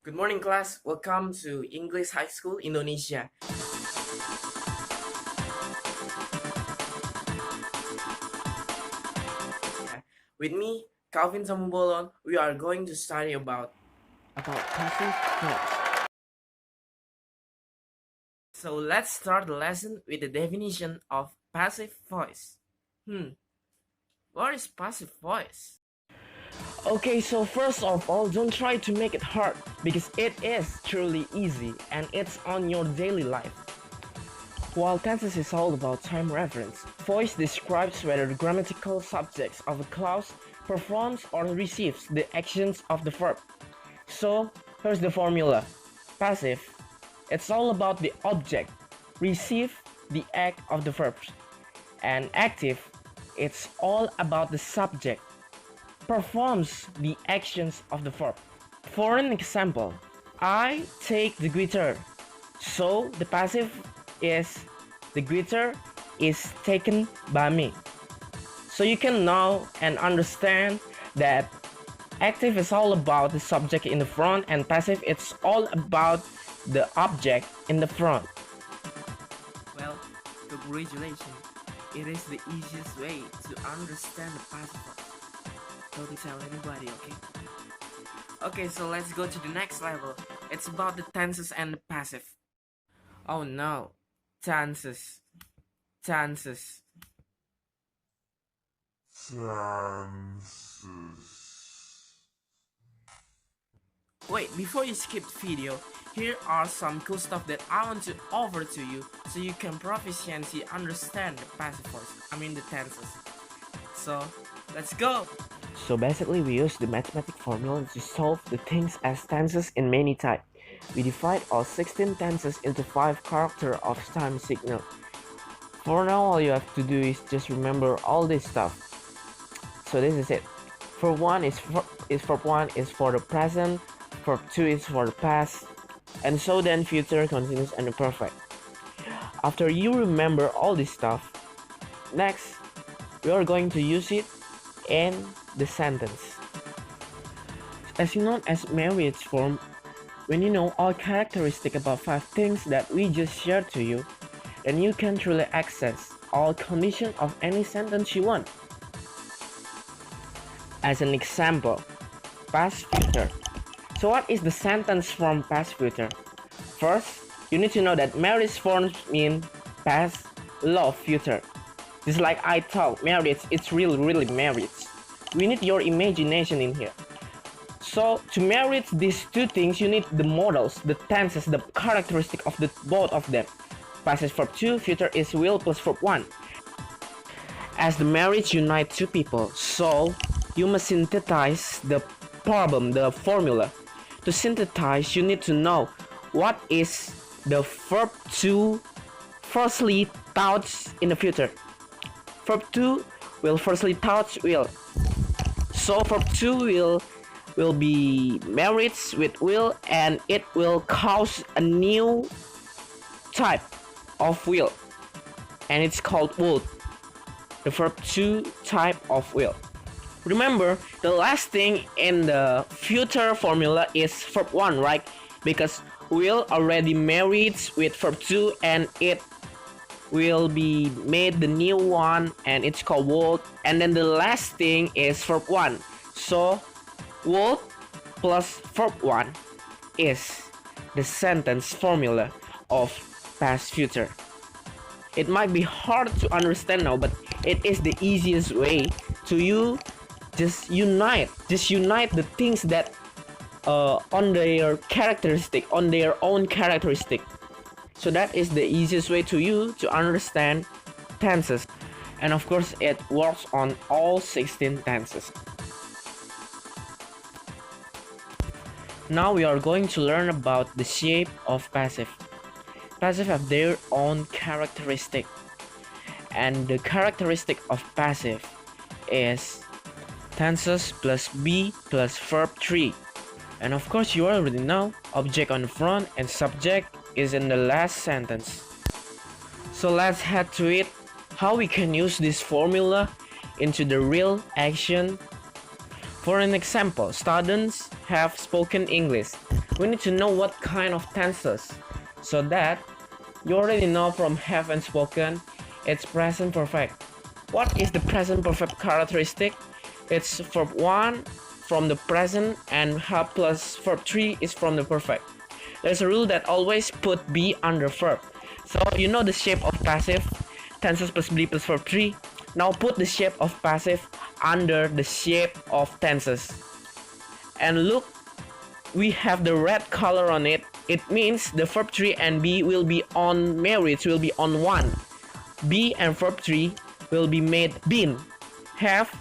Good morning, class. Welcome to English High School Indonesia. With me, Calvin Tampubolon, we are going to study about passive voice. So let's start the lesson with the definition of passive voice. What is passive voice? Okay, so first of all, don't try to make it hard because it is truly easy and it's on your daily life. While tenses is all about time reference, voice describes whether the grammatical subjects of a clause performs or receives the actions of the verb. So, here's the formula. Passive, it's all about the object, receive the act of the verbs. And active, it's all about the subject, performs the actions of the verb. For an example, I take the guitar. So the passive is the guitar is taken by me. So you can know and understand that active is all about the subject in the front and passive it's all about the object in the front. Well, congratulations. It is the easiest way to understand the passive voice. Don't tell anybody, okay? Okay, so let's go to the next level. It's about the tenses and the passive. Oh no, tenses. Wait, before you skip the video, here are some cool stuff that I want to offer to you so you can proficiently understand the passive voice, the tenses. So, let's go! So basically we use the mathematic formula to solve the things as tenses in many types. We divide all 16 tenses into 5 characters of time signal. For now all you have to do is just remember all this stuff. So this is it. Verb 1 is for the present, verb 2 is for the past, and so then future, continuous, and perfect. After you remember all this stuff, next we are going to use it in the sentence. As you know as marriage form, when you know all characteristics about 5 things that we just shared to you, then you can truly access all conditions of any sentence you want. As an example, past future. So what is the sentence from past future? First, you need to know that marriage forms mean past, love, future. Just like I thought, marriage, it's really marriage. We need your imagination in here. So to marriage these two things, you need the models, the tenses, the characteristic of the both of them. Past is verb 2, future is will plus verb 1. As the marriage unite two people, so you must synthesize the problem, the formula. To synthesize, you need to know what is the verb 2 firstly touch in the future. Verb 2 will firstly touch will. So verb 2 will be marriage with will and it will cause a new type of will and it's called would. The verb 2 type of will. Remember, the last thing in the future formula is verb 1, right? Because will already married with verb 2 and it will be made the new one and it's called would. And then the last thing is verb 1. So would plus verb 1 is the sentence formula of past future. It might be hard to understand now, but it is the easiest way to you just unite the things that on their characteristic, on their own characteristic. So that is the easiest way to you to understand tenses. And of course it works on all 16 tenses. Now we are going to learn about the shape of passive. Passive have their own characteristic, and the characteristic of passive is tenses plus be plus verb 3. And of course you already know object on the front and subject is in the last sentence. So let's head to it, how we can use this formula into the real action. For an example, students have spoken English. We need to know what kind of tenses, so that you already know from have and spoken, it's present perfect. What is the present perfect characteristic? It's verb 1 from the present and have plus verb 3 is from the perfect. There's a rule that always put be under verb. So you know the shape of passive, tenses plus be plus verb 3. Now put the shape of passive under the shape of tenses. And look, we have the red color on it. It means the verb 3 and be will be on marriage, will be on 1. Be and verb 3 will be made been. Have,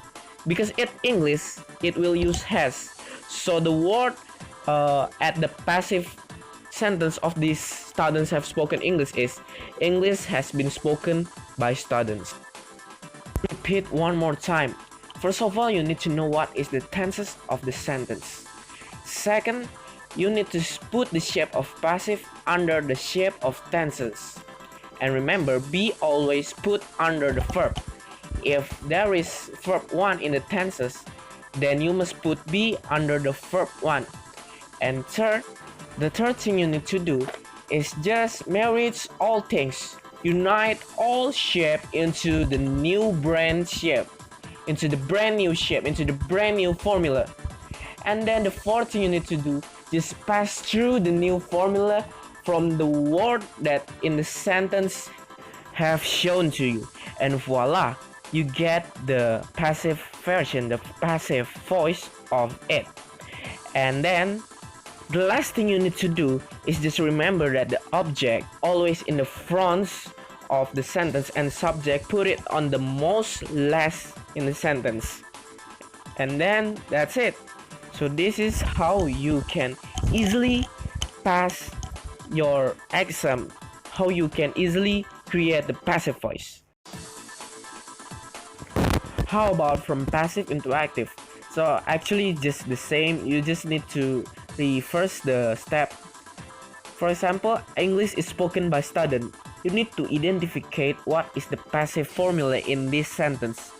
because it English, it will use has. So the word at the passive sentence of these students have spoken English is English has been spoken by students. Repeat one more time. First of all, you need to know what is the tenses of the sentence. Second, you need to put the shape of passive under the shape of tenses. And remember, be always put under the verb. If there is verb 1 in the tenses, then you must put be under the verb 1. And third, the third thing you need to do is just marriage all things. Unite all shape into the new brand shape, into the brand new shape, into the brand new formula. And then the fourth thing you need to do, just pass through the new formula from the word that in the sentence have shown to you. And voila, you get the passive version, the passive voice of it. And then the last thing you need to do is just remember that the object always in the front of the sentence and subject put it on the most last in the sentence. And then that's it. So this is how you can easily pass your exam, how you can easily create the passive voice. How about from passive into active? So actually just the same, you just need to reverse the step. For example, English is spoken by student. You need to identify what is the passive formula in this sentence,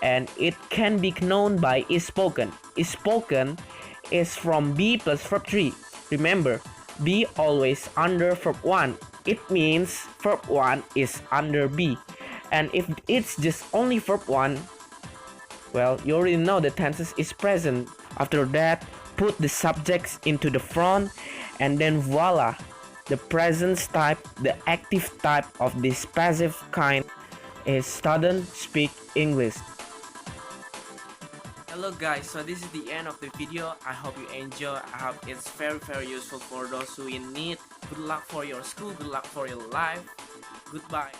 and it can be known by is spoken. Is spoken is from be plus verb 3. Remember, be always under verb 1. It means verb 1 is under be. And if it's just only verb 1, well, you already know the tenses is present. After that, put the subjects into the front, and then voila, the present type, the active type of this passive kind is student speak English. Hello guys, so this is the end of the video. I hope you enjoy. I hope it's very useful for those who in need. Good luck for your school, good luck for your life. Goodbye.